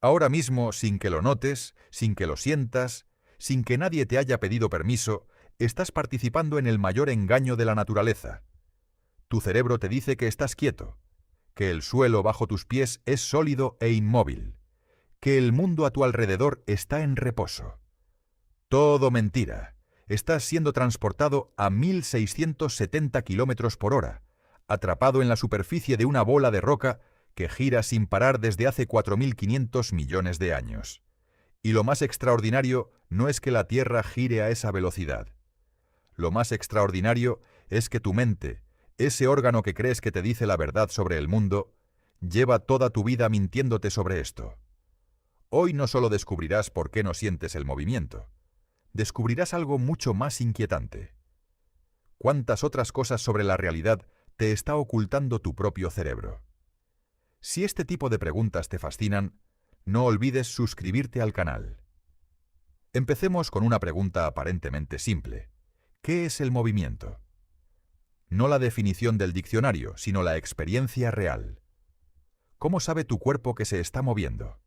Ahora mismo, sin que lo notes, sin que lo sientas, sin que nadie te haya pedido permiso, estás participando en el mayor engaño de la naturaleza. Tu cerebro te dice que estás quieto, que el suelo bajo tus pies es sólido e inmóvil, que el mundo a tu alrededor está en reposo. Todo mentira. Estás siendo transportado a 1670 kilómetros por hora, atrapado en la superficie de una bola de roca que gira sin parar desde hace 4.500 millones de años. Y lo más extraordinario no es que la Tierra gire a esa velocidad. Lo más extraordinario es que tu mente, ese órgano que crees que te dice la verdad sobre el mundo, lleva toda tu vida mintiéndote sobre esto. Hoy no solo descubrirás por qué no sientes el movimiento, descubrirás algo mucho más inquietante. ¿Cuántas otras cosas sobre la realidad te está ocultando tu propio cerebro? Si este tipo de preguntas te fascinan, no olvides suscribirte al canal. Empecemos con una pregunta aparentemente simple. ¿Qué es el movimiento? No la definición del diccionario, sino la experiencia real. ¿Cómo sabe tu cuerpo que se está moviendo?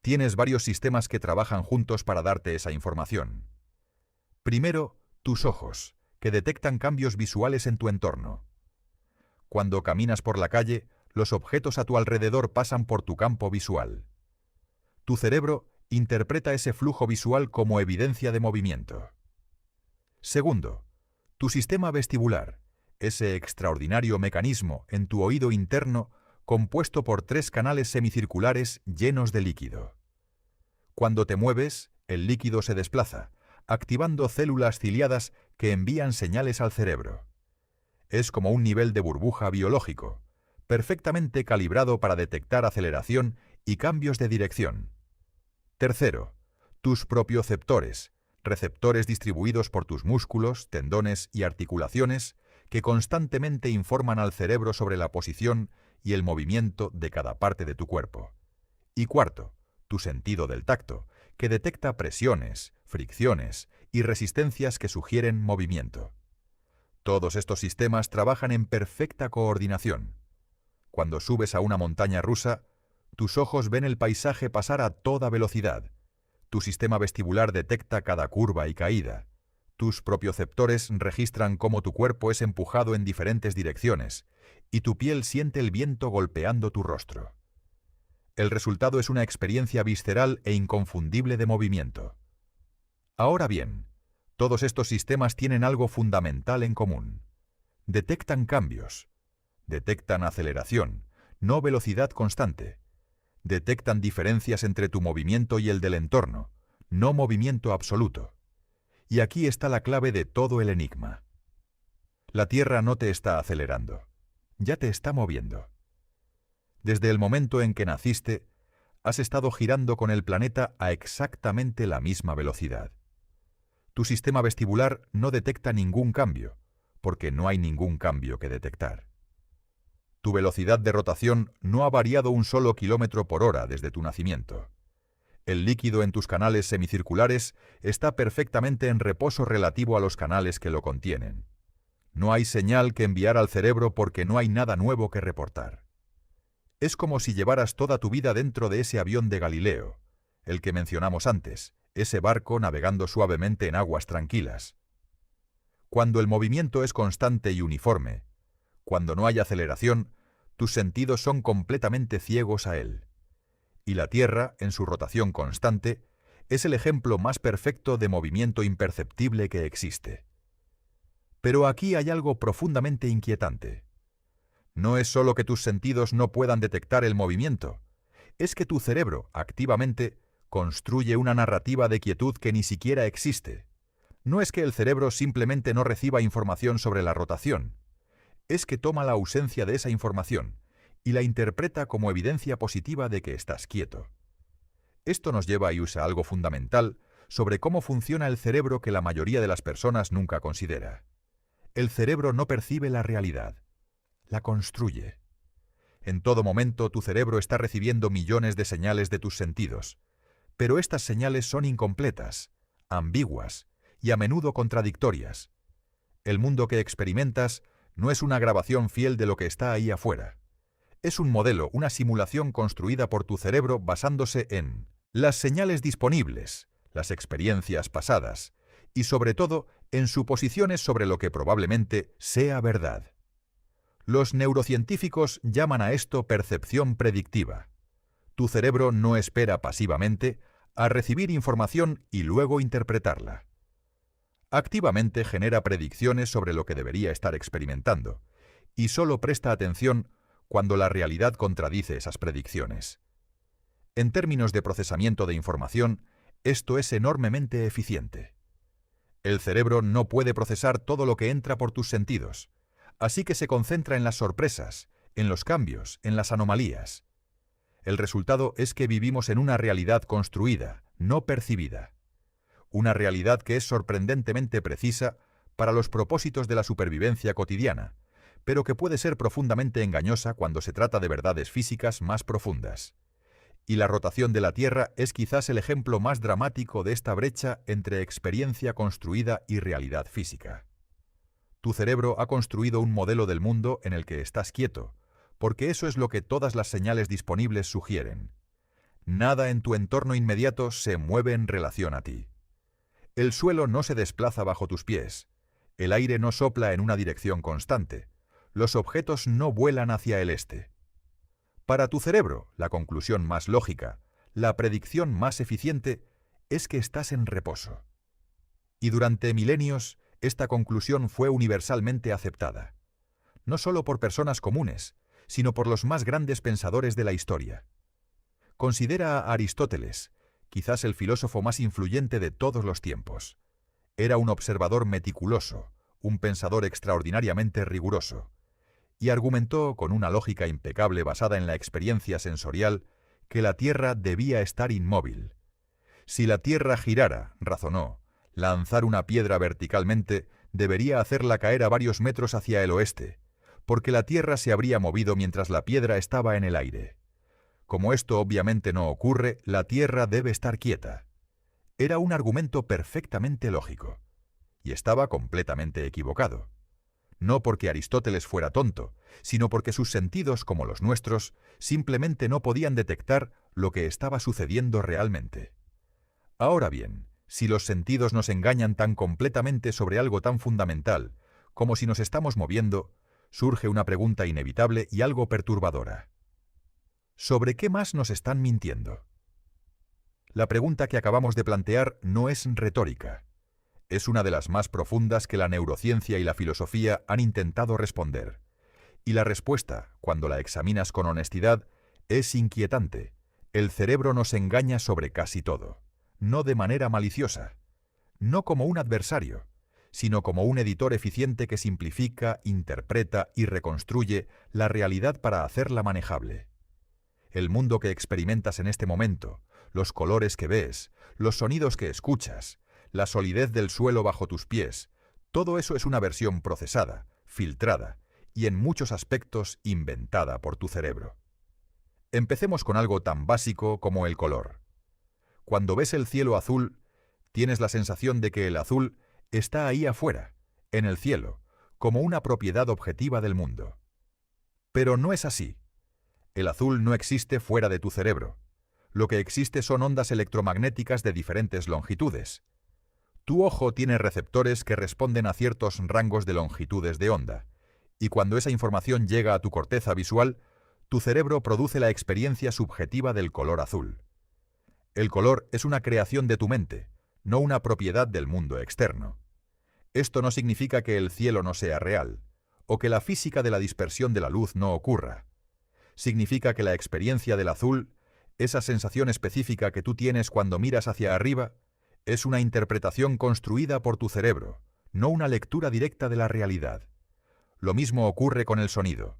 Tienes varios sistemas que trabajan juntos para darte esa información. Primero, tus ojos, que detectan cambios visuales en tu entorno. Cuando caminas por la calle, los objetos a tu alrededor pasan por tu campo visual. Tu cerebro interpreta ese flujo visual como evidencia de movimiento. Segundo, tu sistema vestibular, ese extraordinario mecanismo en tu oído interno compuesto por 3 canales semicirculares llenos de líquido. Cuando te mueves, el líquido se desplaza, activando células ciliadas que envían señales al cerebro. Es como un nivel de burbuja biológico, perfectamente calibrado para detectar aceleración y cambios de dirección. Tercero, tus propioceptores, receptores distribuidos por tus músculos, tendones y articulaciones que constantemente informan al cerebro sobre la posición y el movimiento de cada parte de tu cuerpo. Y cuarto, tu sentido del tacto, que detecta presiones, fricciones y resistencias que sugieren movimiento. Todos estos sistemas trabajan en perfecta coordinación. Cuando subes a una montaña rusa, tus ojos ven el paisaje pasar a toda velocidad. Tu sistema vestibular detecta cada curva y caída. Tus propioceptores registran cómo tu cuerpo es empujado en diferentes direcciones, y tu piel siente el viento golpeando tu rostro. El resultado es una experiencia visceral e inconfundible de movimiento. Ahora bien, todos estos sistemas tienen algo fundamental en común. Detectan cambios. Detectan aceleración, no velocidad constante. Detectan diferencias entre tu movimiento y el del entorno, no movimiento absoluto. Y aquí está la clave de todo el enigma. La Tierra no te está acelerando, ya te está moviendo. Desde el momento en que naciste, has estado girando con el planeta a exactamente la misma velocidad. Tu sistema vestibular no detecta ningún cambio, porque no hay ningún cambio que detectar. Tu velocidad de rotación no ha variado un solo kilómetro por hora desde tu nacimiento. El líquido en tus canales semicirculares está perfectamente en reposo relativo a los canales que lo contienen. No hay señal que enviar al cerebro porque no hay nada nuevo que reportar. Es como si llevaras toda tu vida dentro de ese avión de Galileo, el que mencionamos antes, ese barco navegando suavemente en aguas tranquilas. Cuando el movimiento es constante y uniforme, cuando no hay aceleración, tus sentidos son completamente ciegos a él. Y la Tierra, en su rotación constante, es el ejemplo más perfecto de movimiento imperceptible que existe. Pero aquí hay algo profundamente inquietante. No es solo que tus sentidos no puedan detectar el movimiento, es que tu cerebro, activamente, construye una narrativa de quietud que ni siquiera existe. No es que el cerebro simplemente no reciba información sobre la rotación, es que toma la ausencia de esa información y la interpreta como evidencia positiva de que estás quieto. Esto nos lleva y usa algo fundamental sobre cómo funciona el cerebro que la mayoría de las personas nunca considera. El cerebro no percibe la realidad, la construye. En todo momento tu cerebro está recibiendo millones de señales de tus sentidos, pero estas señales son incompletas, ambiguas y a menudo contradictorias. El mundo que experimentas no es una grabación fiel de lo que está ahí afuera. Es un modelo, una simulación construida por tu cerebro basándose en las señales disponibles, las experiencias pasadas y, sobre todo, en suposiciones sobre lo que probablemente sea verdad. Los neurocientíficos llaman a esto percepción predictiva. Tu cerebro no espera pasivamente a recibir información y luego interpretarla. Activamente genera predicciones sobre lo que debería estar experimentando, y solo presta atención cuando la realidad contradice esas predicciones. En términos de procesamiento de información, esto es enormemente eficiente. El cerebro no puede procesar todo lo que entra por tus sentidos, así que se concentra en las sorpresas, en los cambios, en las anomalías. El resultado es que vivimos en una realidad construida, no percibida. Una realidad que es sorprendentemente precisa para los propósitos de la supervivencia cotidiana, pero que puede ser profundamente engañosa cuando se trata de verdades físicas más profundas. Y la rotación de la Tierra es quizás el ejemplo más dramático de esta brecha entre experiencia construida y realidad física. Tu cerebro ha construido un modelo del mundo en el que estás quieto, porque eso es lo que todas las señales disponibles sugieren. Nada en tu entorno inmediato se mueve en relación a ti. El suelo no se desplaza bajo tus pies, el aire no sopla en una dirección constante, los objetos no vuelan hacia el este. Para tu cerebro, la conclusión más lógica, la predicción más eficiente, es que estás en reposo. Y durante milenios, esta conclusión fue universalmente aceptada, no solo por personas comunes, sino por los más grandes pensadores de la historia. Considera a Aristóteles, quizás el filósofo más influyente de todos los tiempos. Era un observador meticuloso, un pensador extraordinariamente riguroso, y argumentó con una lógica impecable basada en la experiencia sensorial que la Tierra debía estar inmóvil. Si la Tierra girara, razonó, lanzar una piedra verticalmente debería hacerla caer a varios metros hacia el oeste, porque la Tierra se habría movido mientras la piedra estaba en el aire. Como esto obviamente no ocurre, la Tierra debe estar quieta. Era un argumento perfectamente lógico, y estaba completamente equivocado. No porque Aristóteles fuera tonto, sino porque sus sentidos, como los nuestros, simplemente no podían detectar lo que estaba sucediendo realmente. Ahora bien, si los sentidos nos engañan tan completamente sobre algo tan fundamental como si nos estamos moviendo, surge una pregunta inevitable y algo perturbadora. ¿Sobre qué más nos están mintiendo? La pregunta que acabamos de plantear no es retórica. Es una de las más profundas que la neurociencia y la filosofía han intentado responder. Y la respuesta, cuando la examinas con honestidad, es inquietante. El cerebro nos engaña sobre casi todo, no de manera maliciosa, no como un adversario, sino como un editor eficiente que simplifica, interpreta y reconstruye la realidad para hacerla manejable. El mundo que experimentas en este momento, los colores que ves, los sonidos que escuchas, la solidez del suelo bajo tus pies, todo eso es una versión procesada, filtrada y en muchos aspectos inventada por tu cerebro. Empecemos con algo tan básico como el color. Cuando ves el cielo azul, tienes la sensación de que el azul está ahí afuera, en el cielo, como una propiedad objetiva del mundo. Pero no es así. El azul no existe fuera de tu cerebro. Lo que existe son ondas electromagnéticas de diferentes longitudes. Tu ojo tiene receptores que responden a ciertos rangos de longitudes de onda, y cuando esa información llega a tu corteza visual, tu cerebro produce la experiencia subjetiva del color azul. El color es una creación de tu mente, no una propiedad del mundo externo. Esto no significa que el cielo no sea real, o que la física de la dispersión de la luz no ocurra. Significa que la experiencia del azul, esa sensación específica que tú tienes cuando miras hacia arriba, es una interpretación construida por tu cerebro, no una lectura directa de la realidad. Lo mismo ocurre con el sonido.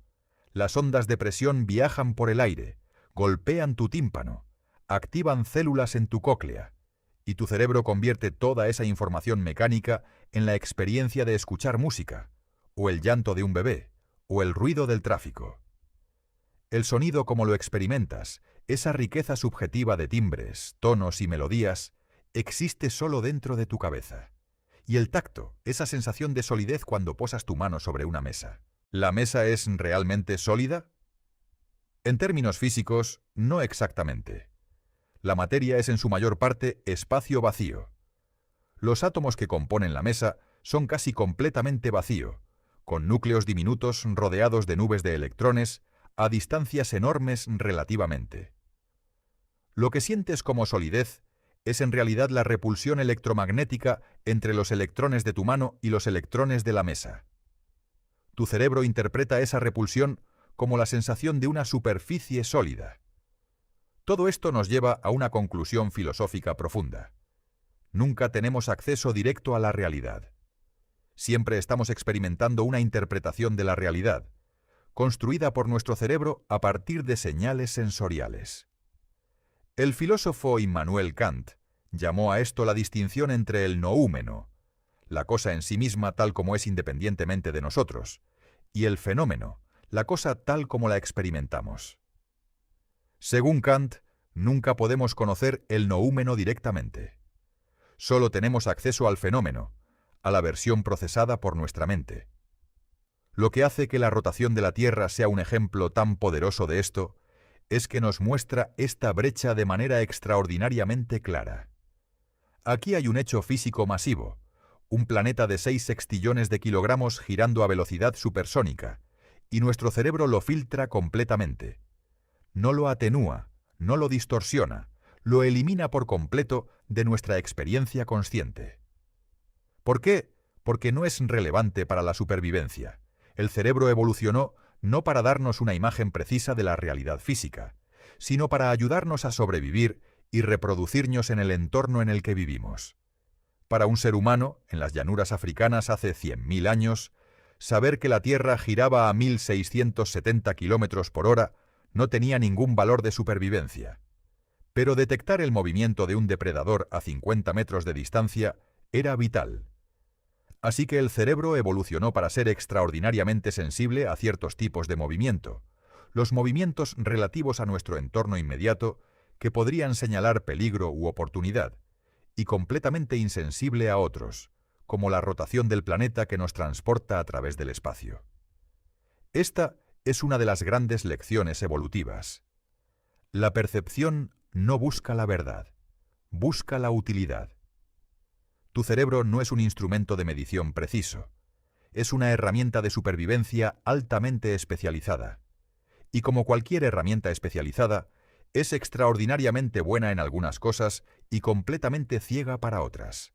Las ondas de presión viajan por el aire, golpean tu tímpano, activan células en tu cóclea, y tu cerebro convierte toda esa información mecánica en la experiencia de escuchar música, o el llanto de un bebé, o el ruido del tráfico. El sonido como lo experimentas, esa riqueza subjetiva de timbres, tonos y melodías, existe solo dentro de tu cabeza. Y el tacto, esa sensación de solidez cuando posas tu mano sobre una mesa. ¿La mesa es realmente sólida? En términos físicos, no exactamente. La materia es en su mayor parte espacio vacío. Los átomos que componen la mesa son casi completamente vacío, con núcleos diminutos rodeados de nubes de electrones a distancias enormes relativamente. Lo que sientes como solidez es en realidad la repulsión electromagnética entre los electrones de tu mano y los electrones de la mesa. Tu cerebro interpreta esa repulsión como la sensación de una superficie sólida. Todo esto nos lleva a una conclusión filosófica profunda. Nunca tenemos acceso directo a la realidad. Siempre estamos experimentando una interpretación de la realidad, construida por nuestro cerebro a partir de señales sensoriales. El filósofo Immanuel Kant llamó a esto la distinción entre el noúmeno, la cosa en sí misma tal como es independientemente de nosotros, y el fenómeno, la cosa tal como la experimentamos. Según Kant, nunca podemos conocer el noúmeno directamente. Solo tenemos acceso al fenómeno, a la versión procesada por nuestra mente. Lo que hace que la rotación de la Tierra sea un ejemplo tan poderoso de esto es que nos muestra esta brecha de manera extraordinariamente clara. Aquí hay un hecho físico masivo, un planeta de 6 sextillones de kilogramos girando a velocidad supersónica, y nuestro cerebro lo filtra completamente. No lo atenúa, no lo distorsiona, lo elimina por completo de nuestra experiencia consciente. ¿Por qué? Porque no es relevante para la supervivencia. El cerebro evolucionó no para darnos una imagen precisa de la realidad física, sino para ayudarnos a sobrevivir y reproducirnos en el entorno en el que vivimos. Para un ser humano, en las llanuras africanas hace 100.000 años, saber que la Tierra giraba a 1.670 kilómetros por hora no tenía ningún valor de supervivencia. Pero detectar el movimiento de un depredador a 50 metros de distancia era vital. Así que el cerebro evolucionó para ser extraordinariamente sensible a ciertos tipos de movimiento, los movimientos relativos a nuestro entorno inmediato que podrían señalar peligro u oportunidad, y completamente insensible a otros, como la rotación del planeta que nos transporta a través del espacio. Esta es una de las grandes lecciones evolutivas. La percepción no busca la verdad, busca la utilidad. Tu cerebro no es un instrumento de medición preciso, es una herramienta de supervivencia altamente especializada. Y como cualquier herramienta especializada, es extraordinariamente buena en algunas cosas y completamente ciega para otras.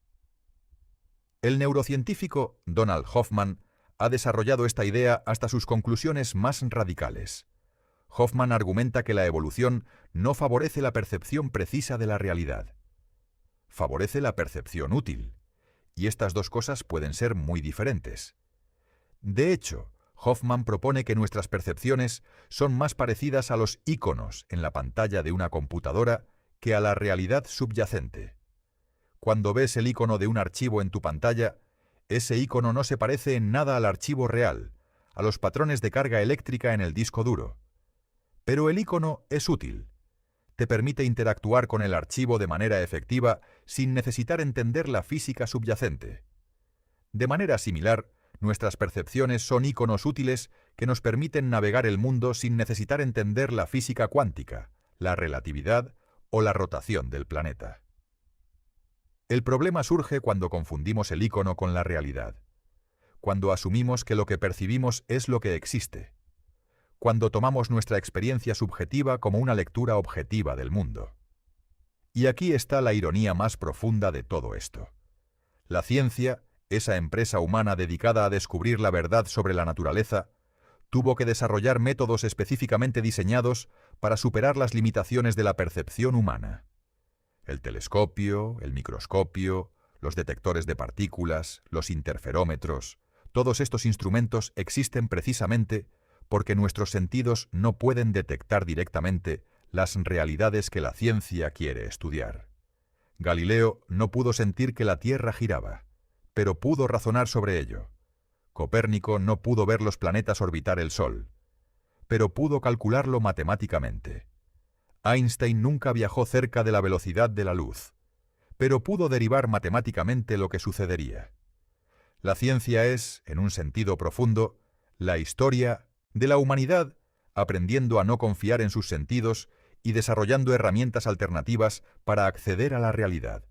El neurocientífico Donald Hoffman ha desarrollado esta idea hasta sus conclusiones más radicales. Hoffman argumenta que la evolución no favorece la percepción precisa de la realidad. Favorece la percepción útil, y estas dos cosas pueden ser muy diferentes. De hecho, Hoffman propone que nuestras percepciones son más parecidas a los íconos en la pantalla de una computadora que a la realidad subyacente. Cuando ves el icono de un archivo en tu pantalla, ese icono no se parece en nada al archivo real, a los patrones de carga eléctrica en el disco duro. Pero el icono es útil. Te permite interactuar con el archivo de manera efectiva sin necesitar entender la física subyacente. De manera similar, nuestras percepciones son íconos útiles que nos permiten navegar el mundo sin necesitar entender la física cuántica, la relatividad o la rotación del planeta. El problema surge cuando confundimos el ícono con la realidad, cuando asumimos que lo que percibimos es lo que existe, cuando tomamos nuestra experiencia subjetiva como una lectura objetiva del mundo. Y aquí está la ironía más profunda de todo esto. La ciencia, esa empresa humana dedicada a descubrir la verdad sobre la naturaleza, tuvo que desarrollar métodos específicamente diseñados para superar las limitaciones de la percepción humana. El telescopio, el microscopio, los detectores de partículas, los interferómetros, todos estos instrumentos existen precisamente porque nuestros sentidos no pueden detectar directamente las realidades que la ciencia quiere estudiar. Galileo no pudo sentir que la Tierra giraba, pero pudo razonar sobre ello. Copérnico no pudo ver los planetas orbitar el Sol, pero pudo calcularlo matemáticamente. Einstein nunca viajó cerca de la velocidad de la luz, pero pudo derivar matemáticamente lo que sucedería. La ciencia es, en un sentido profundo, la historia de la humanidad aprendiendo a no confiar en sus sentidos y desarrollando herramientas alternativas para acceder a la realidad.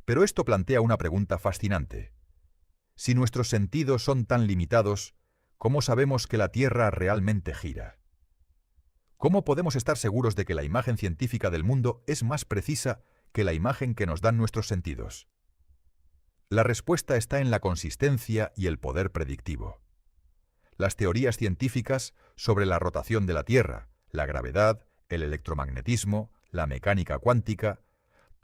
Pero esto plantea una pregunta fascinante. Si nuestros sentidos son tan limitados, ¿cómo sabemos que la Tierra realmente gira? ¿Cómo podemos estar seguros de que la imagen científica del mundo es más precisa que la imagen que nos dan nuestros sentidos? La respuesta está en la consistencia y el poder predictivo. Las teorías científicas sobre la rotación de la Tierra, la gravedad, el electromagnetismo, la mecánica cuántica,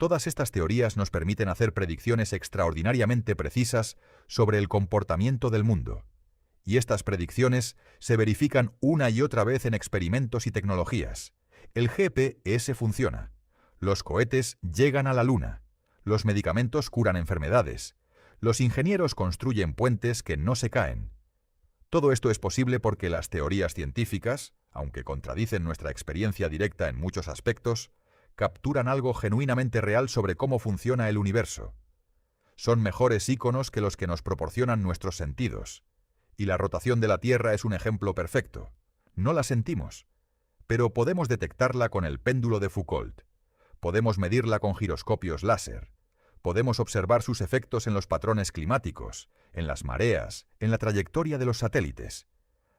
todas estas teorías nos permiten hacer predicciones extraordinariamente precisas sobre el comportamiento del mundo. Y estas predicciones se verifican una y otra vez en experimentos y tecnologías. El GPS funciona. Los cohetes llegan a la Luna. Los medicamentos curan enfermedades. Los ingenieros construyen puentes que no se caen. Todo esto es posible porque las teorías científicas, aunque contradicen nuestra experiencia directa en muchos aspectos, capturan algo genuinamente real sobre cómo funciona el universo. Son mejores íconos que los que nos proporcionan nuestros sentidos. Y la rotación de la Tierra es un ejemplo perfecto. No la sentimos, pero podemos detectarla con el péndulo de Foucault. Podemos medirla con giroscopios láser. Podemos observar sus efectos en los patrones climáticos, en las mareas, en la trayectoria de los satélites.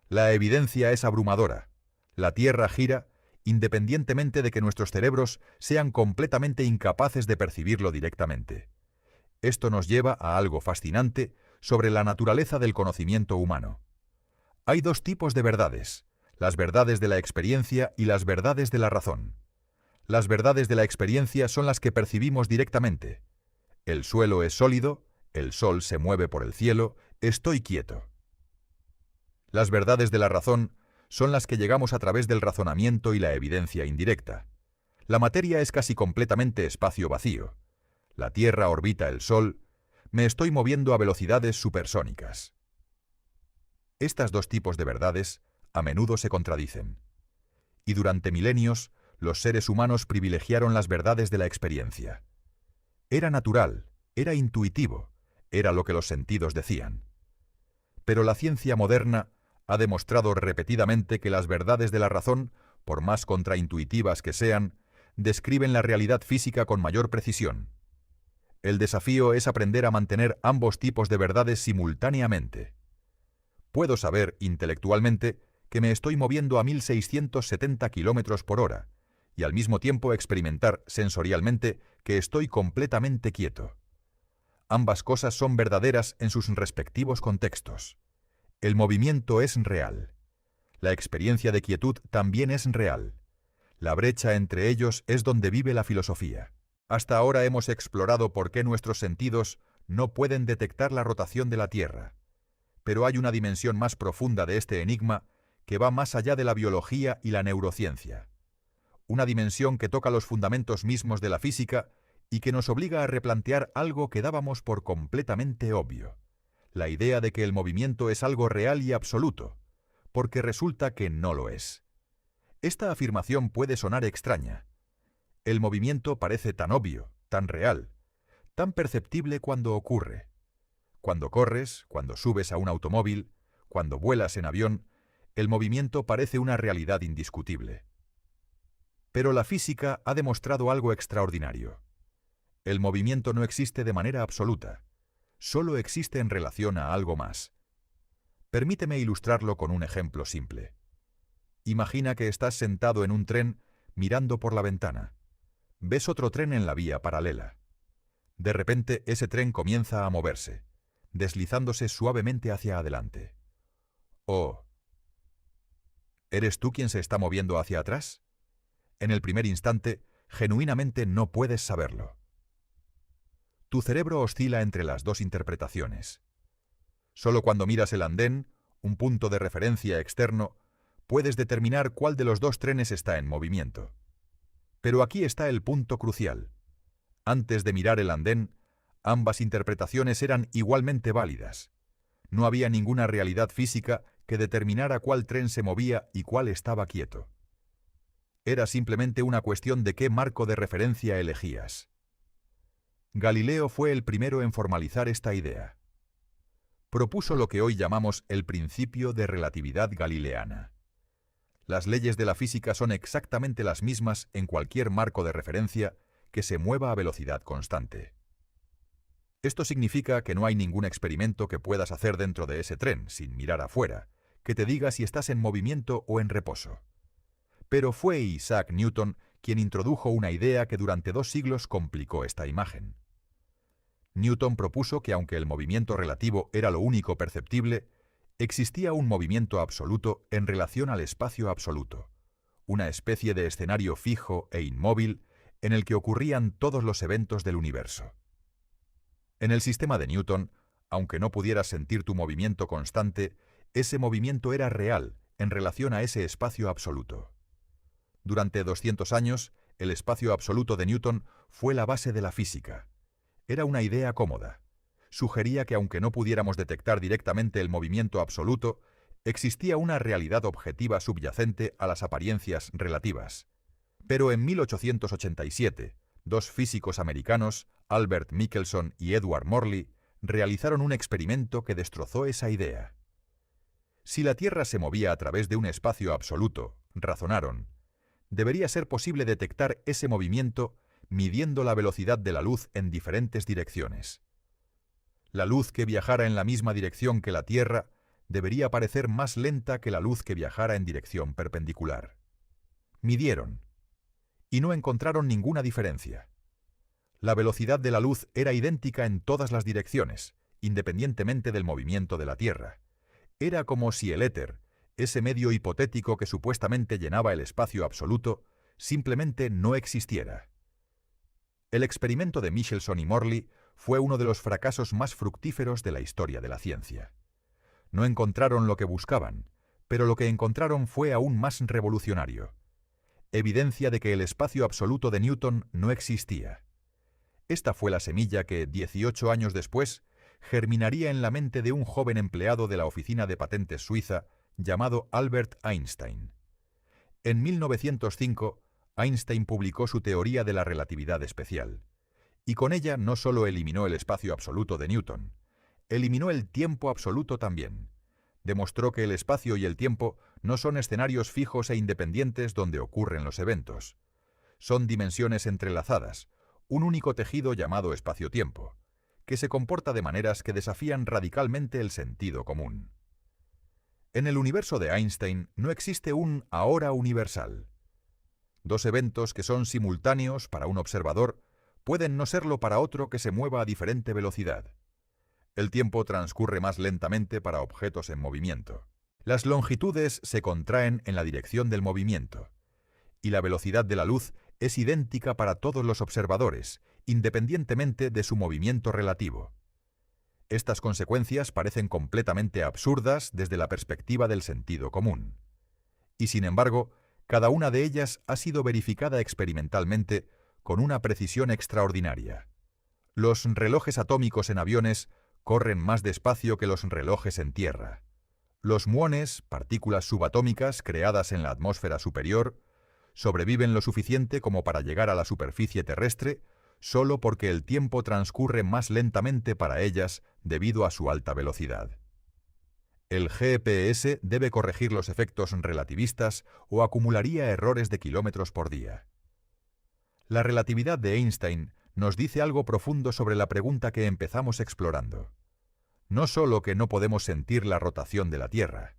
La evidencia es abrumadora. La Tierra gira independientemente de que nuestros cerebros sean completamente incapaces de percibirlo directamente. Esto nos lleva a algo fascinante sobre la naturaleza del conocimiento humano. Hay dos tipos de verdades, las verdades de la experiencia y las verdades de la razón. Las verdades de la experiencia son las que percibimos directamente. El suelo es sólido, el sol se mueve por el cielo, estoy quieto. Las verdades de la razón son las que llegamos a través del razonamiento y la evidencia indirecta. La materia es casi completamente espacio vacío. La Tierra orbita el Sol. Me estoy moviendo a velocidades supersónicas. Estas dos tipos de verdades a menudo se contradicen. Y durante milenios, los seres humanos privilegiaron las verdades de la experiencia. Era natural, era intuitivo, era lo que los sentidos decían. Pero la ciencia moderna ha demostrado repetidamente que las verdades de la razón, por más contraintuitivas que sean, describen la realidad física con mayor precisión. El desafío es aprender a mantener ambos tipos de verdades simultáneamente. Puedo saber, intelectualmente, que me estoy moviendo a 1670 km por hora, y al mismo tiempo experimentar sensorialmente que estoy completamente quieto. Ambas cosas son verdaderas en sus respectivos contextos. El movimiento es real. La experiencia de quietud también es real. La brecha entre ellos es donde vive la filosofía. Hasta ahora hemos explorado por qué nuestros sentidos no pueden detectar la rotación de la Tierra. Pero hay una dimensión más profunda de este enigma que va más allá de la biología y la neurociencia. Una dimensión que toca los fundamentos mismos de la física y que nos obliga a replantear algo que dábamos por completamente obvio. La idea de que el movimiento es algo real y absoluto, porque resulta que no lo es. Esta afirmación puede sonar extraña. El movimiento parece tan obvio, tan real, tan perceptible cuando ocurre. Cuando corres, cuando subes a un automóvil, cuando vuelas en avión, el movimiento parece una realidad indiscutible. Pero la física ha demostrado algo extraordinario. El movimiento no existe de manera absoluta. Solo existe en relación a algo más. Permíteme ilustrarlo con un ejemplo simple. Imagina que estás sentado en un tren mirando por la ventana. Ves otro tren en la vía paralela. De repente ese tren comienza a moverse, deslizándose suavemente hacia adelante. Oh, ¿eres tú quien se está moviendo hacia atrás? En el primer instante, genuinamente no puedes saberlo. Tu cerebro oscila entre las dos interpretaciones. Solo cuando miras el andén, un punto de referencia externo, puedes determinar cuál de los dos trenes está en movimiento. Pero aquí está el punto crucial. Antes de mirar el andén, ambas interpretaciones eran igualmente válidas. No había ninguna realidad física que determinara cuál tren se movía y cuál estaba quieto. Era simplemente una cuestión de qué marco de referencia elegías. Galileo fue el primero en formalizar esta idea. Propuso lo que hoy llamamos el principio de relatividad galileana. Las leyes de la física son exactamente las mismas en cualquier marco de referencia que se mueva a velocidad constante. Esto significa que no hay ningún experimento que puedas hacer dentro de ese tren, sin mirar afuera, que te diga si estás en movimiento o en reposo. Pero fue Isaac Newton quien introdujo una idea que durante 2 siglos complicó esta imagen. Newton propuso que aunque el movimiento relativo era lo único perceptible, existía un movimiento absoluto en relación al espacio absoluto, una especie de escenario fijo e inmóvil en el que ocurrían todos los eventos del universo. En el sistema de Newton, aunque no pudieras sentir tu movimiento constante, ese movimiento era real en relación a ese espacio absoluto. Durante 200 años, el espacio absoluto de Newton fue la base de la física. Era una idea cómoda. Sugería que aunque no pudiéramos detectar directamente el movimiento absoluto, existía una realidad objetiva subyacente a las apariencias relativas. Pero en 1887, 2 físicos americanos, Albert Michelson y Edward Morley, realizaron un experimento que destrozó esa idea. Si la Tierra se movía a través de un espacio absoluto, razonaron, debería ser posible detectar ese movimiento midiendo la velocidad de la luz en diferentes direcciones. La luz que viajara en la misma dirección que la Tierra debería parecer más lenta que la luz que viajara en dirección perpendicular. Midieron, y no encontraron ninguna diferencia. La velocidad de la luz era idéntica en todas las direcciones, independientemente del movimiento de la Tierra. Era como si el éter, ese medio hipotético que supuestamente llenaba el espacio absoluto, simplemente no existiera. El experimento de Michelson y Morley fue uno de los fracasos más fructíferos de la historia de la ciencia. No encontraron lo que buscaban, pero lo que encontraron fue aún más revolucionario. Evidencia de que el espacio absoluto de Newton no existía. Esta fue la semilla que, 18 años después, germinaría en la mente de un joven empleado de la oficina de patentes suiza llamado Albert Einstein. En 1905, Einstein publicó su teoría de la relatividad especial, y con ella no solo eliminó el espacio absoluto de Newton, eliminó el tiempo absoluto también. Demostró que el espacio y el tiempo no son escenarios fijos e independientes donde ocurren los eventos. Son dimensiones entrelazadas, un único tejido llamado espacio-tiempo, que se comporta de maneras que desafían radicalmente el sentido común. En el universo de Einstein no existe un ahora universal. 2 eventos que son simultáneos para un observador pueden no serlo para otro que se mueva a diferente velocidad. El tiempo transcurre más lentamente para objetos en movimiento. Las longitudes se contraen en la dirección del movimiento, y la velocidad de la luz es idéntica para todos los observadores, independientemente de su movimiento relativo. Estas consecuencias parecen completamente absurdas desde la perspectiva del sentido común. Y sin embargo, cada una de ellas ha sido verificada experimentalmente con una precisión extraordinaria. Los relojes atómicos en aviones corren más despacio que los relojes en tierra. Los muones, partículas subatómicas creadas en la atmósfera superior, sobreviven lo suficiente como para llegar a la superficie terrestre solo porque el tiempo transcurre más lentamente para ellas debido a su alta velocidad. El GPS debe corregir los efectos relativistas o acumularía errores de kilómetros por día. La relatividad de Einstein nos dice algo profundo sobre la pregunta que empezamos explorando. No solo que no podemos sentir la rotación de la Tierra,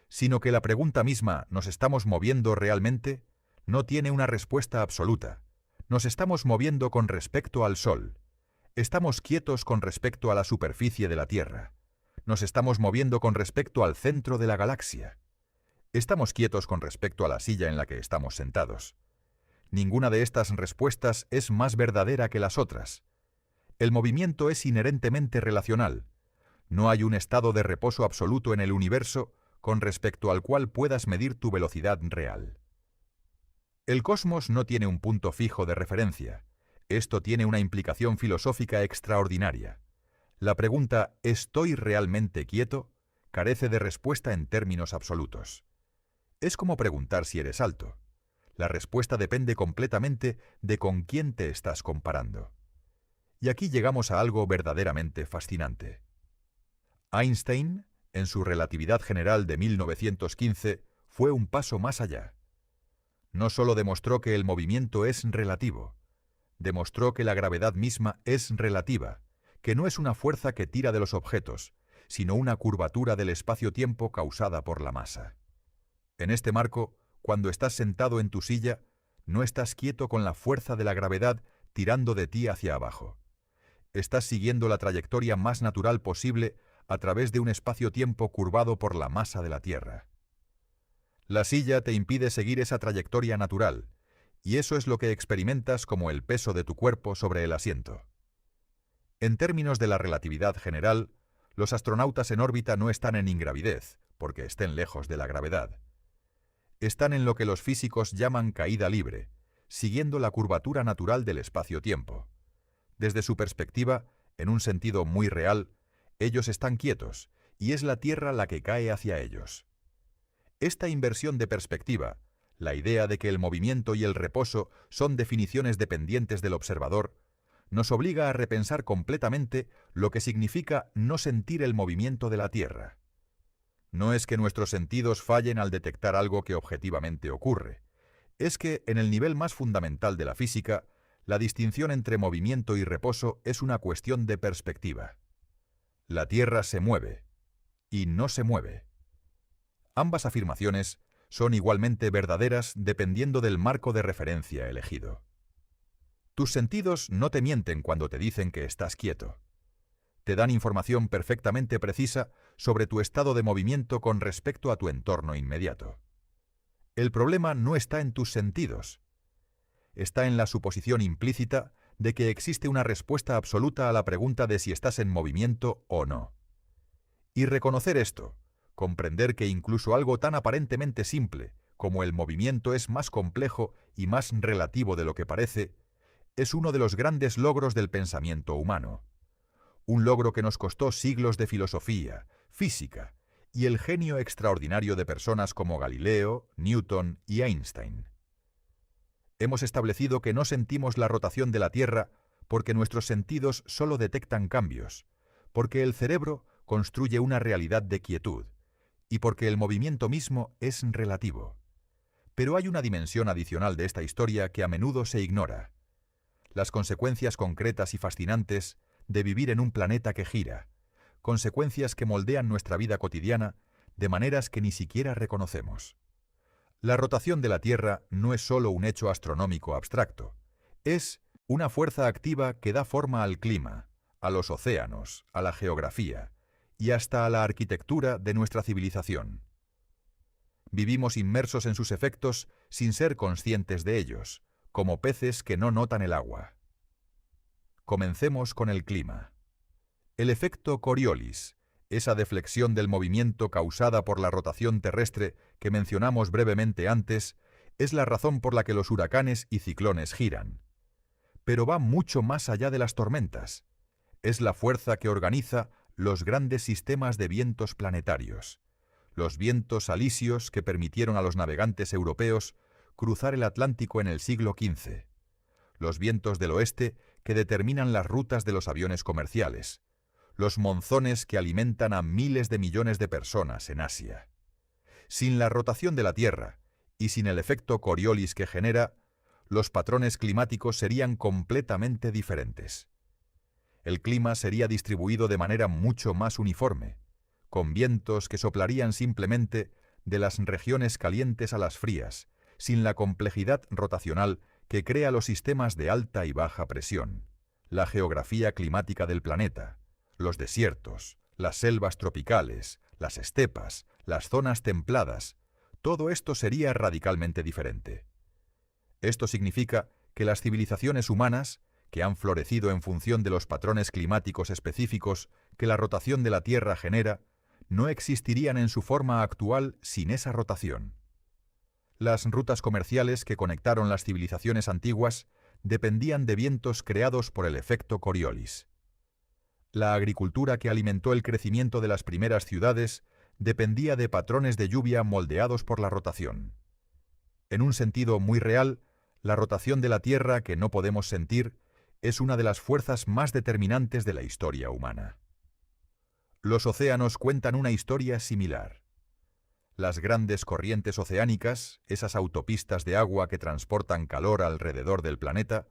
sino que la pregunta misma, ¿nos estamos moviendo realmente?, no tiene una respuesta absoluta. Nos estamos moviendo con respecto al Sol. Estamos quietos con respecto a la superficie de la Tierra. Nos estamos moviendo con respecto al centro de la galaxia. Estamos quietos con respecto a la silla en la que estamos sentados. Ninguna de estas respuestas es más verdadera que las otras. El movimiento es inherentemente relacional. No hay un estado de reposo absoluto en el universo con respecto al cual puedas medir tu velocidad real. El cosmos no tiene un punto fijo de referencia. Esto tiene una implicación filosófica extraordinaria. La pregunta ¿estoy realmente quieto?, carece de respuesta en términos absolutos. Es como preguntar si eres alto. La respuesta depende completamente de con quién te estás comparando. Y aquí llegamos a algo verdaderamente fascinante. Einstein, en su Relatividad General de 1915, fue un paso más allá. No solo demostró que el movimiento es relativo, demostró que la gravedad misma es relativa, que no es una fuerza que tira de los objetos, sino una curvatura del espacio-tiempo causada por la masa. En este marco, cuando estás sentado en tu silla, no estás quieto con la fuerza de la gravedad tirando de ti hacia abajo. Estás siguiendo la trayectoria más natural posible a través de un espacio-tiempo curvado por la masa de la Tierra. La silla te impide seguir esa trayectoria natural, y eso es lo que experimentas como el peso de tu cuerpo sobre el asiento. En términos de la relatividad general, los astronautas en órbita no están en ingravidez, porque estén lejos de la gravedad. Están en lo que los físicos llaman caída libre, siguiendo la curvatura natural del espacio-tiempo. Desde su perspectiva, en un sentido muy real, ellos están quietos, y es la Tierra la que cae hacia ellos. Esta inversión de perspectiva, la idea de que el movimiento y el reposo son definiciones dependientes del observador, nos obliga a repensar completamente lo que significa no sentir el movimiento de la Tierra. No es que nuestros sentidos fallen al detectar algo que objetivamente ocurre. Es que, en el nivel más fundamental de la física, la distinción entre movimiento y reposo es una cuestión de perspectiva. La Tierra se mueve y no se mueve. Ambas afirmaciones son igualmente verdaderas dependiendo del marco de referencia elegido. Tus sentidos no te mienten cuando te dicen que estás quieto. Te dan información perfectamente precisa sobre tu estado de movimiento con respecto a tu entorno inmediato. El problema no está en tus sentidos. Está en la suposición implícita de que existe una respuesta absoluta a la pregunta de si estás en movimiento o no. Y reconocer esto, comprender que incluso algo tan aparentemente simple como el movimiento es más complejo y más relativo de lo que parece, es uno de los grandes logros del pensamiento humano. Un logro que nos costó siglos de filosofía, física y el genio extraordinario de personas como Galileo, Newton y Einstein. Hemos establecido que no sentimos la rotación de la Tierra porque nuestros sentidos solo detectan cambios, porque el cerebro construye una realidad de quietud y porque el movimiento mismo es relativo. Pero hay una dimensión adicional de esta historia que a menudo se ignora: las consecuencias concretas y fascinantes de vivir en un planeta que gira, consecuencias que moldean nuestra vida cotidiana de maneras que ni siquiera reconocemos. La rotación de la Tierra no es solo un hecho astronómico abstracto, es una fuerza activa que da forma al clima, a los océanos, a la geografía y hasta a la arquitectura de nuestra civilización. Vivimos inmersos en sus efectos sin ser conscientes de ellos, como peces que no notan el agua. Comencemos con el clima. El efecto Coriolis, esa deflexión del movimiento causada por la rotación terrestre que mencionamos brevemente antes, es la razón por la que los huracanes y ciclones giran. Pero va mucho más allá de las tormentas. Es la fuerza que organiza los grandes sistemas de vientos planetarios, los vientos alisios que permitieron a los navegantes europeos cruzar el Atlántico en el siglo XV, los vientos del oeste que determinan las rutas de los aviones comerciales, los monzones que alimentan a miles de millones de personas en Asia. Sin la rotación de la Tierra y sin el efecto Coriolis que genera, los patrones climáticos serían completamente diferentes. El clima sería distribuido de manera mucho más uniforme, con vientos que soplarían simplemente de las regiones calientes a las frías, sin la complejidad rotacional que crea los sistemas de alta y baja presión, la geografía climática del planeta, los desiertos, las selvas tropicales, las estepas, las zonas templadas. Todo esto sería radicalmente diferente. Esto significa que las civilizaciones humanas, que han florecido en función de los patrones climáticos específicos que la rotación de la Tierra genera, no existirían en su forma actual sin esa rotación. Las rutas comerciales que conectaron las civilizaciones antiguas dependían de vientos creados por el efecto Coriolis. La agricultura que alimentó el crecimiento de las primeras ciudades dependía de patrones de lluvia moldeados por la rotación. En un sentido muy real, la rotación de la Tierra que no podemos sentir es una de las fuerzas más determinantes de la historia humana. Los océanos cuentan una historia similar. Las grandes corrientes oceánicas, esas autopistas de agua que transportan calor alrededor del planeta,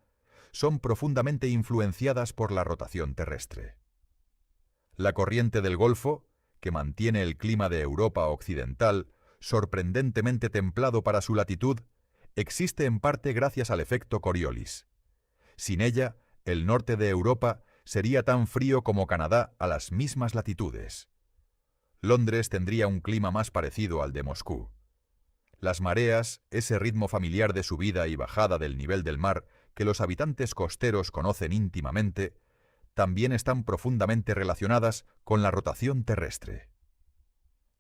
son profundamente influenciadas por la rotación terrestre. La corriente del Golfo, que mantiene el clima de Europa occidental sorprendentemente templado para su latitud, existe en parte gracias al efecto Coriolis. Sin ella, el norte de Europa sería tan frío como Canadá a las mismas latitudes. Londres tendría un clima más parecido al de Moscú. Las mareas, ese ritmo familiar de subida y bajada del nivel del mar que los habitantes costeros conocen íntimamente, también están profundamente relacionadas con la rotación terrestre.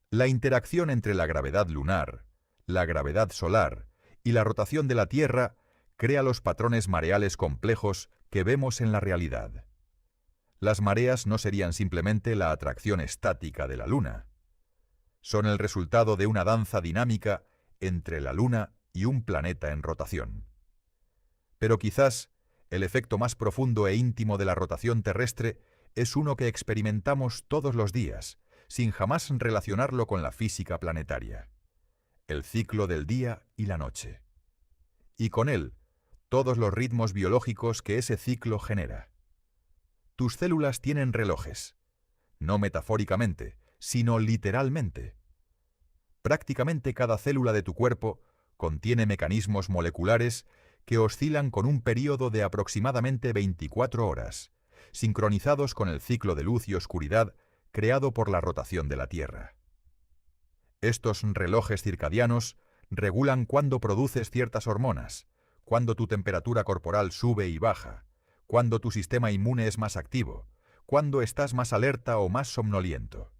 La interacción entre la gravedad lunar, la gravedad solar y la rotación de la Tierra crea los patrones mareales complejos que vemos en la realidad. Las mareas no serían simplemente la atracción estática de la Luna. Son el resultado de una danza dinámica entre la Luna y un planeta en rotación. Pero quizás el efecto más profundo e íntimo de la rotación terrestre es uno que experimentamos todos los días, sin jamás relacionarlo con la física planetaria: el ciclo del día y la noche. Y con él, todos los ritmos biológicos que ese ciclo genera. Tus células tienen relojes, no metafóricamente, sino literalmente. Prácticamente cada célula de tu cuerpo contiene mecanismos moleculares que oscilan con un período de aproximadamente 24 horas, sincronizados con el ciclo de luz y oscuridad creado por la rotación de la Tierra. Estos relojes circadianos regulan cuándo produces ciertas hormonas, cuándo tu temperatura corporal sube y baja, cuándo tu sistema inmune es más activo, cuándo estás más alerta o más somnoliento.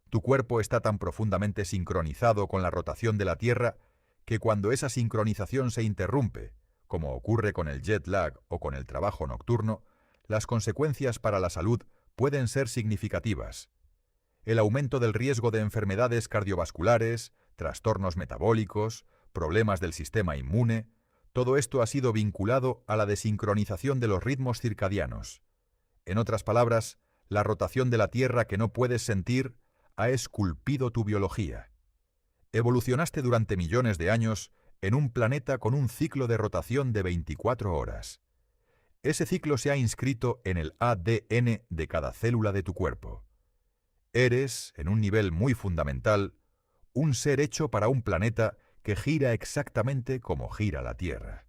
Tu cuerpo está tan profundamente sincronizado con la rotación de la Tierra que cuando esa sincronización se interrumpe, como ocurre con el jet lag o con el trabajo nocturno, las consecuencias para la salud pueden ser significativas. El aumento del riesgo de enfermedades cardiovasculares, trastornos metabólicos, problemas del sistema inmune, todo esto ha sido vinculado a la desincronización de los ritmos circadianos. En otras palabras, la rotación de la Tierra que no puedes sentir ha esculpido tu biología. Evolucionaste durante millones de años en un planeta con un ciclo de rotación de 24 horas. Ese ciclo se ha inscrito en el ADN de cada célula de tu cuerpo. Eres, en un nivel muy fundamental, un ser hecho para un planeta que gira exactamente como gira la Tierra.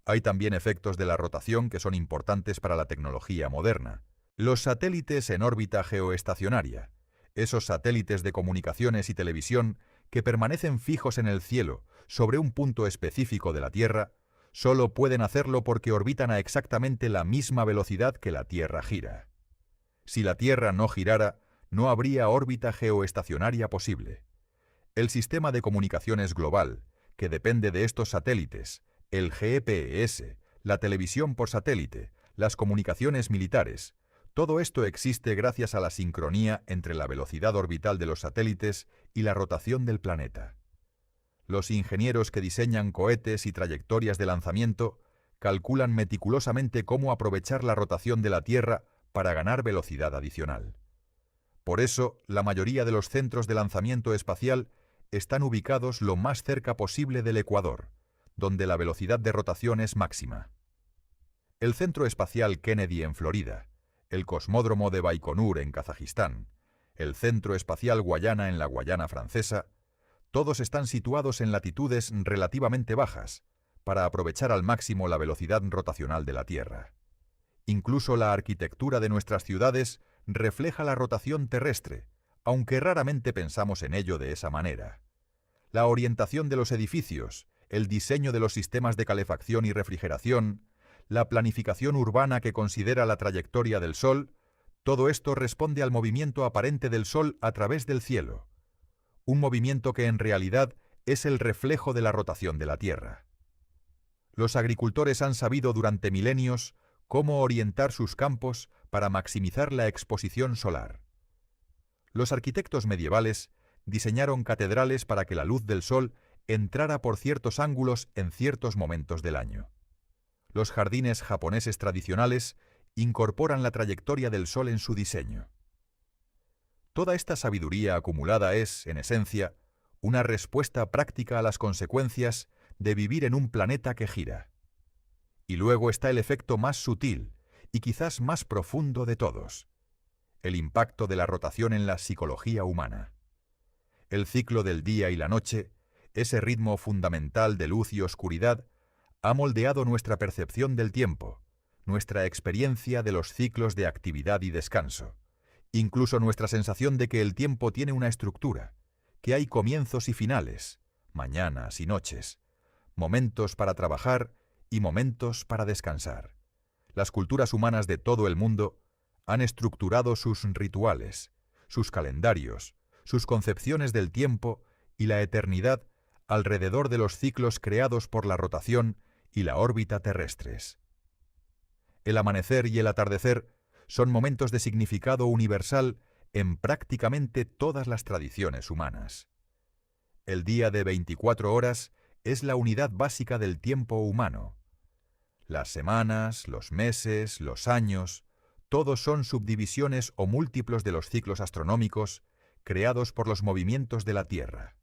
Hay también efectos de la rotación que son importantes para la tecnología moderna. Los satélites en órbita geoestacionaria, esos satélites de comunicaciones y televisión que permanecen fijos en el cielo sobre un punto específico de la Tierra, solo pueden hacerlo porque orbitan a exactamente la misma velocidad que la Tierra gira. Si la Tierra no girara, no habría órbita geoestacionaria posible. El sistema de comunicaciones global, que depende de estos satélites, el GPS, la televisión por satélite, las comunicaciones militares, todo esto existe gracias a la sincronía entre la velocidad orbital de los satélites y la rotación del planeta. Los ingenieros que diseñan cohetes y trayectorias de lanzamiento calculan meticulosamente cómo aprovechar la rotación de la Tierra para ganar velocidad adicional. Por eso, la mayoría de los centros de lanzamiento espacial están ubicados lo más cerca posible del ecuador, donde la velocidad de rotación es máxima. El Centro Espacial Kennedy en Florida, el Cosmódromo de Baikonur en Kazajistán, el Centro Espacial Guayana en la Guayana Francesa, todos están situados en latitudes relativamente bajas, para aprovechar al máximo la velocidad rotacional de la Tierra. Incluso la arquitectura de nuestras ciudades refleja la rotación terrestre, aunque raramente pensamos en ello de esa manera. La orientación de los edificios, el diseño de los sistemas de calefacción y refrigeración, la planificación urbana que considera la trayectoria del Sol, todo esto responde al movimiento aparente del Sol a través del cielo, un movimiento que en realidad es el reflejo de la rotación de la Tierra. Los agricultores han sabido durante milenios cómo orientar sus campos para maximizar la exposición solar. Los arquitectos medievales diseñaron catedrales para que la luz del sol entrara por ciertos ángulos en ciertos momentos del año. Los jardines japoneses tradicionales incorporan la trayectoria del sol en su diseño. Toda esta sabiduría acumulada es, en esencia, una respuesta práctica a las consecuencias de vivir en un planeta que gira. Y luego está el efecto más sutil y quizás más profundo de todos, el impacto de la rotación en la psicología humana. El ciclo del día y la noche, ese ritmo fundamental de luz y oscuridad, ha moldeado nuestra percepción del tiempo, nuestra experiencia de los ciclos de actividad y descanso, incluso nuestra sensación de que el tiempo tiene una estructura, que hay comienzos y finales, mañanas y noches, momentos para trabajar y momentos para descansar. Las culturas humanas de todo el mundo han estructurado sus rituales, sus calendarios, sus concepciones del tiempo y la eternidad alrededor de los ciclos creados por la rotación y la órbita terrestres. El amanecer y el atardecer son momentos de significado universal en prácticamente todas las tradiciones humanas. El día de 24 horas es la unidad básica del tiempo humano. Las semanas, los meses, los años, todos son subdivisiones o múltiplos de los ciclos astronómicos creados por los movimientos de la Tierra.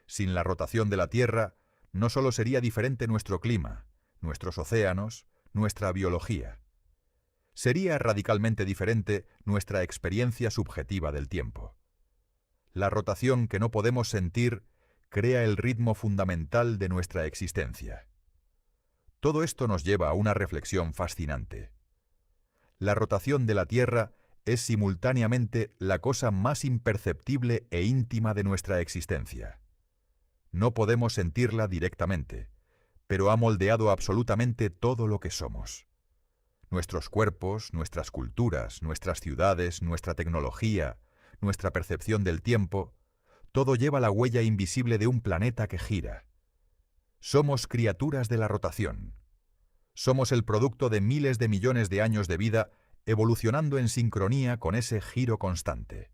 Sin la rotación de la Tierra, no solo sería diferente nuestro clima, nuestros océanos, nuestra biología. Sería radicalmente diferente nuestra experiencia subjetiva del tiempo. La rotación que no podemos sentir crea el ritmo fundamental de nuestra existencia. Todo esto nos lleva a una reflexión fascinante. La rotación de la Tierra es simultáneamente la cosa más imperceptible e íntima de nuestra existencia. No podemos sentirla directamente, pero ha moldeado absolutamente todo lo que somos. Nuestros cuerpos, nuestras culturas, nuestras ciudades, nuestra tecnología, nuestra percepción del tiempo, todo lleva la huella invisible de un planeta que gira. Somos criaturas de la rotación. Somos el producto de miles de millones de años de vida evolucionando en sincronía con ese giro constante.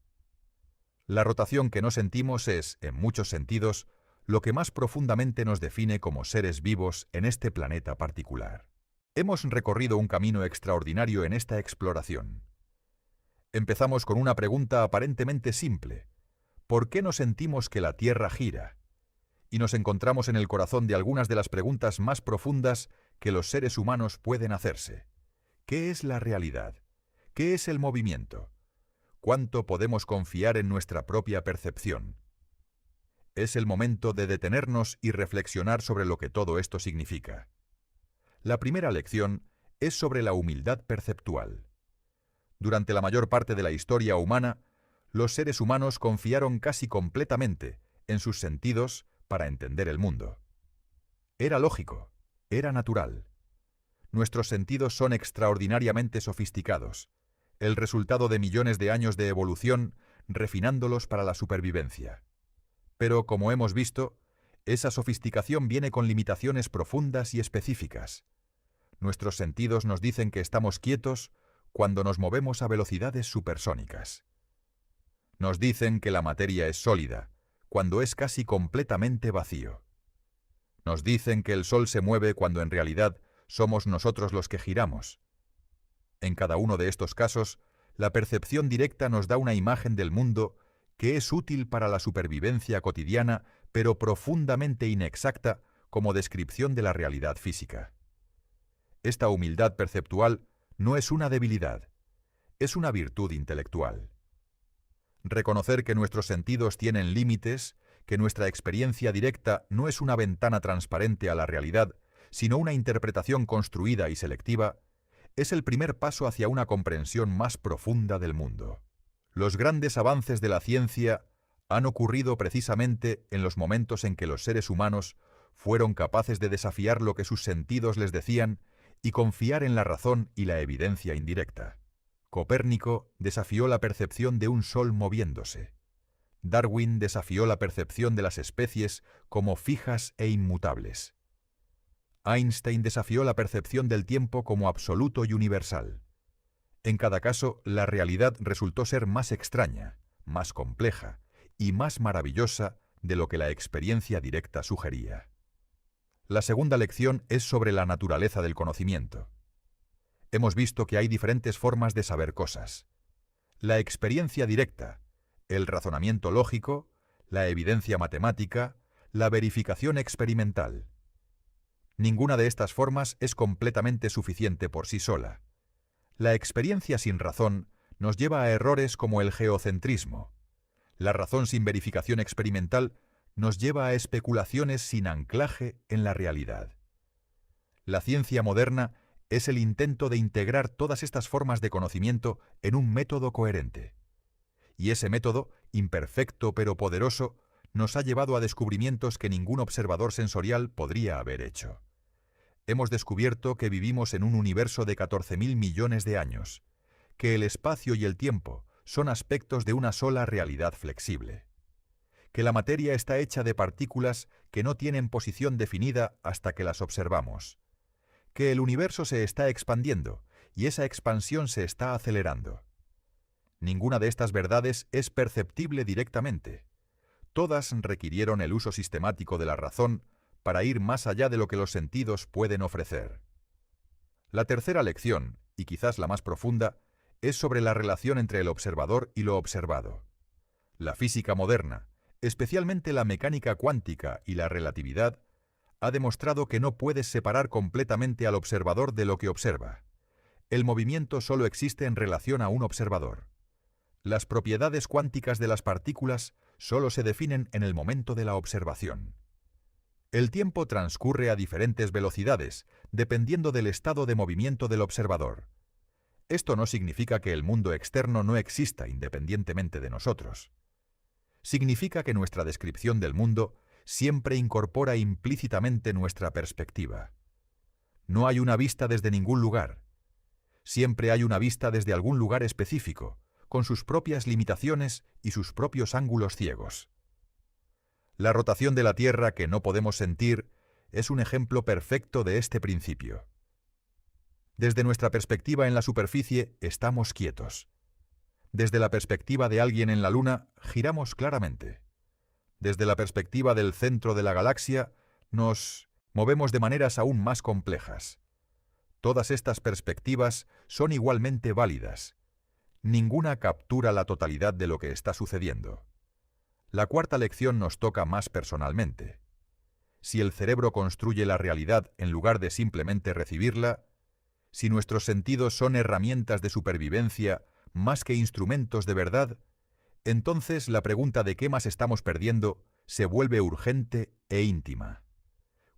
La rotación que no sentimos es, en muchos sentidos, lo que más profundamente nos define como seres vivos en este planeta particular. Hemos recorrido un camino extraordinario en esta exploración. Empezamos con una pregunta aparentemente simple: ¿por qué no sentimos que la Tierra gira? Y nos encontramos en el corazón de algunas de las preguntas más profundas que los seres humanos pueden hacerse. ¿Qué es la realidad? ¿Qué es el movimiento? ¿Cuánto podemos confiar en nuestra propia percepción? Es el momento de detenernos y reflexionar sobre lo que todo esto significa. La primera lección es sobre la humildad perceptual. Durante la mayor parte de la historia humana, los seres humanos confiaron casi completamente en sus sentidos para entender el mundo. Era lógico, era natural. Nuestros sentidos son extraordinariamente sofisticados, el resultado de millones de años de evolución refinándolos para la supervivencia. Pero, como hemos visto, esa sofisticación viene con limitaciones profundas y específicas. Nuestros sentidos nos dicen que estamos quietos cuando nos movemos a velocidades supersónicas. Nos dicen que la materia es sólida, cuando es casi completamente vacío. Nos dicen que el Sol se mueve cuando en realidad somos nosotros los que giramos. En cada uno de estos casos, la percepción directa nos da una imagen del mundo que es útil para la supervivencia cotidiana, pero profundamente inexacta como descripción de la realidad física. Esta humildad perceptual no es una debilidad, es una virtud intelectual. Reconocer que nuestros sentidos tienen límites, que nuestra experiencia directa no es una ventana transparente a la realidad, sino una interpretación construida y selectiva, es el primer paso hacia una comprensión más profunda del mundo. Los grandes avances de la ciencia han ocurrido precisamente en los momentos en que los seres humanos fueron capaces de desafiar lo que sus sentidos les decían y confiar en la razón y la evidencia indirecta. Copérnico desafió la percepción de un sol moviéndose. Darwin desafió la percepción de las especies como fijas e inmutables. Einstein desafió la percepción del tiempo como absoluto y universal. En cada caso, la realidad resultó ser más extraña, más compleja y más maravillosa de lo que la experiencia directa sugería. La segunda lección es sobre la naturaleza del conocimiento. Hemos visto que hay diferentes formas de saber cosas. La experiencia directa, el razonamiento lógico, la evidencia matemática, la verificación experimental. Ninguna de estas formas es completamente suficiente por sí sola. La experiencia sin razón nos lleva a errores como el geocentrismo. La razón sin verificación experimental nos lleva a especulaciones sin anclaje en la realidad. La ciencia moderna es el intento de integrar todas estas formas de conocimiento en un método coherente. Y ese método, imperfecto pero poderoso, nos ha llevado a descubrimientos que ningún observador sensorial podría haber hecho. Hemos descubierto que vivimos en un universo de 14.000 millones de años, que el espacio y el tiempo son aspectos de una sola realidad flexible, que la materia está hecha de partículas que no tienen posición definida hasta que las observamos, que el universo se está expandiendo y esa expansión se está acelerando. Ninguna de estas verdades es perceptible directamente. Todas requirieron el uso sistemático de la razón para ir más allá de lo que los sentidos pueden ofrecer. La tercera lección, y quizás la más profunda, es sobre la relación entre el observador y lo observado. La física moderna, especialmente la mecánica cuántica y la relatividad, ha demostrado que no puedes separar completamente al observador de lo que observa. El movimiento solo existe en relación a un observador. Las propiedades cuánticas de las partículas solo se definen en el momento de la observación. El tiempo transcurre a diferentes velocidades, dependiendo del estado de movimiento del observador. Esto no significa que el mundo externo no exista independientemente de nosotros. Significa que nuestra descripción del mundo siempre incorpora implícitamente nuestra perspectiva. No hay una vista desde ningún lugar. Siempre hay una vista desde algún lugar específico, con sus propias limitaciones y sus propios ángulos ciegos. La rotación de la Tierra que no podemos sentir es un ejemplo perfecto de este principio. Desde nuestra perspectiva en la superficie estamos quietos. Desde la perspectiva de alguien en la Luna giramos claramente. Desde la perspectiva del centro de la galaxia nos movemos de maneras aún más complejas. Todas estas perspectivas son igualmente válidas. Ninguna captura la totalidad de lo que está sucediendo. La cuarta lección nos toca más personalmente. Si el cerebro construye la realidad en lugar de simplemente recibirla, si nuestros sentidos son herramientas de supervivencia más que instrumentos de verdad, entonces la pregunta de qué más estamos perdiendo se vuelve urgente e íntima.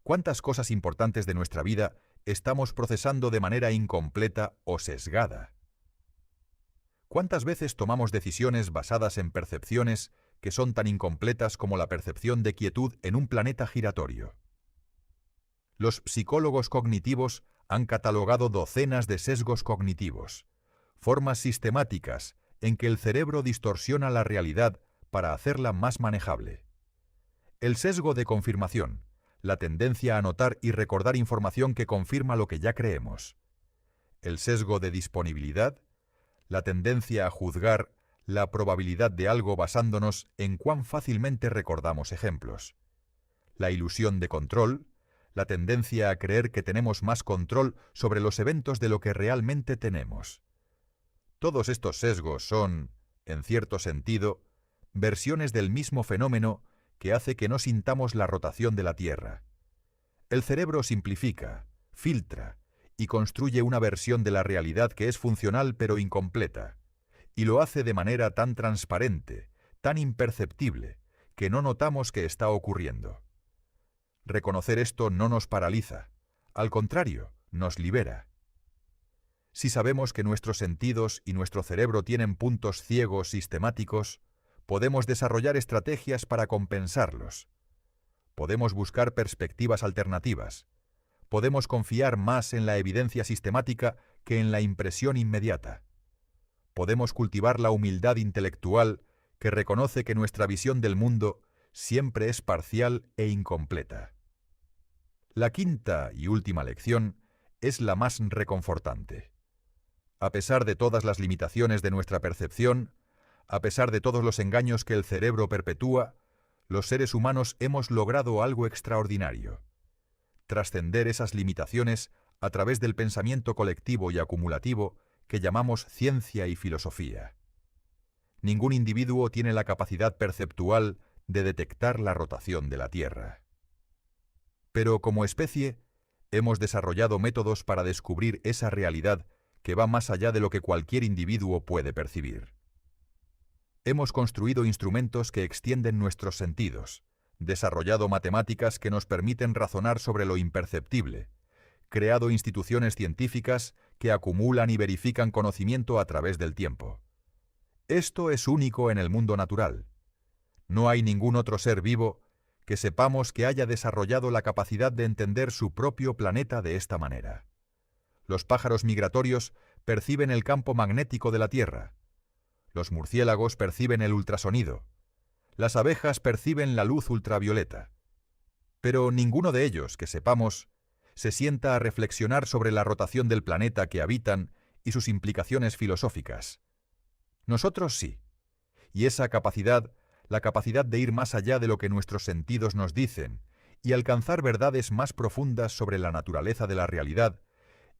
¿Cuántas cosas importantes de nuestra vida estamos procesando de manera incompleta o sesgada? ¿Cuántas veces tomamos decisiones basadas en percepciones que son tan incompletas como la percepción de quietud en un planeta giratorio? Los psicólogos cognitivos han catalogado docenas de sesgos cognitivos, formas sistemáticas en que el cerebro distorsiona la realidad para hacerla más manejable. El sesgo de confirmación, la tendencia a notar y recordar información que confirma lo que ya creemos. El sesgo de disponibilidad, la tendencia a juzgar la probabilidad de algo basándonos en cuán fácilmente recordamos ejemplos. La ilusión de control, la tendencia a creer que tenemos más control sobre los eventos de lo que realmente tenemos. Todos estos sesgos son, en cierto sentido, versiones del mismo fenómeno que hace que no sintamos la rotación de la Tierra. El cerebro simplifica, filtra y construye una versión de la realidad que es funcional pero incompleta, y lo hace de manera tan transparente, tan imperceptible, que no notamos que está ocurriendo. Reconocer esto no nos paraliza, al contrario, nos libera. Si sabemos que nuestros sentidos y nuestro cerebro tienen puntos ciegos sistemáticos, podemos desarrollar estrategias para compensarlos. Podemos buscar perspectivas alternativas. Podemos confiar más en la evidencia sistemática que en la impresión inmediata. Podemos cultivar la humildad intelectual que reconoce que nuestra visión del mundo siempre es parcial e incompleta. La quinta y última lección es la más reconfortante. A pesar de todas las limitaciones de nuestra percepción, a pesar de todos los engaños que el cerebro perpetúa, los seres humanos hemos logrado algo extraordinario: trascender esas limitaciones a través del pensamiento colectivo y acumulativo que llamamos ciencia y filosofía. Ningún individuo tiene la capacidad perceptual de detectar la rotación de la Tierra. Pero como especie, hemos desarrollado métodos para descubrir esa realidad que va más allá de lo que cualquier individuo puede percibir. Hemos construido instrumentos que extienden nuestros sentidos, desarrollado matemáticas que nos permiten razonar sobre lo imperceptible, creado instituciones científicas que acumulan y verifican conocimiento a través del tiempo. Esto es único en el mundo natural. No hay ningún otro ser vivo que sepamos que haya desarrollado la capacidad de entender su propio planeta de esta manera. Los pájaros migratorios perciben el campo magnético de la Tierra. Los murciélagos perciben el ultrasonido. Las abejas perciben la luz ultravioleta. Pero ninguno de ellos, que sepamos, se sienta a reflexionar sobre la rotación del planeta que habitan y sus implicaciones filosóficas. Nosotros sí. Y esa capacidad, la capacidad de ir más allá de lo que nuestros sentidos nos dicen y alcanzar verdades más profundas sobre la naturaleza de la realidad,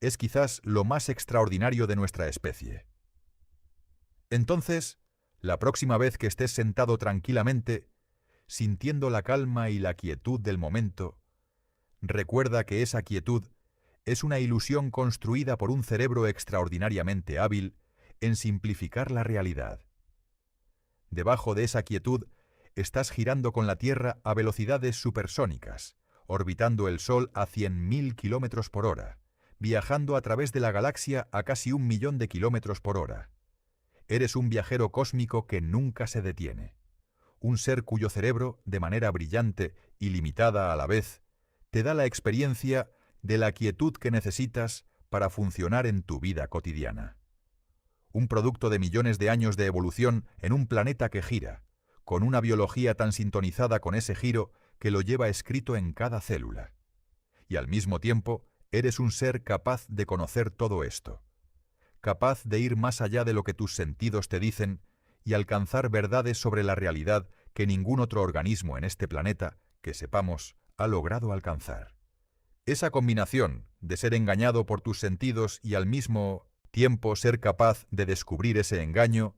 es quizás lo más extraordinario de nuestra especie. Entonces, la próxima vez que estés sentado tranquilamente, sintiendo la calma y la quietud del momento, recuerda que esa quietud es una ilusión construida por un cerebro extraordinariamente hábil en simplificar la realidad. Debajo de esa quietud, estás girando con la Tierra a velocidades supersónicas, orbitando el Sol a 100.000 kilómetros por hora, viajando a través de la galaxia a casi 1.000.000 de kilómetros por hora. Eres un viajero cósmico que nunca se detiene. Un ser cuyo cerebro, de manera brillante y limitada a la vez, te da la experiencia de la quietud que necesitas para funcionar en tu vida cotidiana. Un producto de millones de años de evolución en un planeta que gira, con una biología tan sintonizada con ese giro que lo lleva escrito en cada célula. Y al mismo tiempo, eres un ser capaz de conocer todo esto, capaz de ir más allá de lo que tus sentidos te dicen y alcanzar verdades sobre la realidad que ningún otro organismo en este planeta, que sepamos, ha logrado alcanzar. Esa combinación de ser engañado por tus sentidos y al mismo tiempo ser capaz de descubrir ese engaño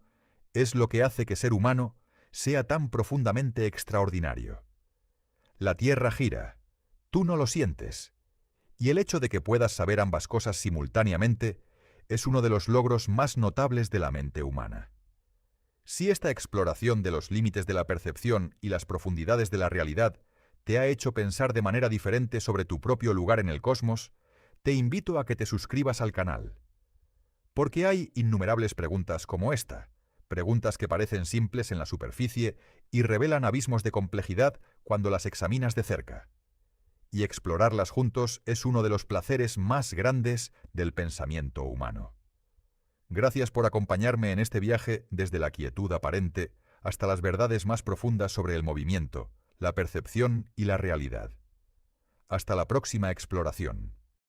es lo que hace que ser humano sea tan profundamente extraordinario. La Tierra gira, tú no lo sientes, y el hecho de que puedas saber ambas cosas simultáneamente es uno de los logros más notables de la mente humana. Si esta exploración de los límites de la percepción y las profundidades de la realidad te ha hecho pensar de manera diferente sobre tu propio lugar en el cosmos, te invito a que te suscribas al canal. Porque hay innumerables preguntas como esta, preguntas que parecen simples en la superficie y revelan abismos de complejidad cuando las examinas de cerca. Y explorarlas juntos es uno de los placeres más grandes del pensamiento humano. Gracias por acompañarme en este viaje desde la quietud aparente hasta las verdades más profundas sobre el movimiento, la percepción y la realidad. Hasta la próxima exploración.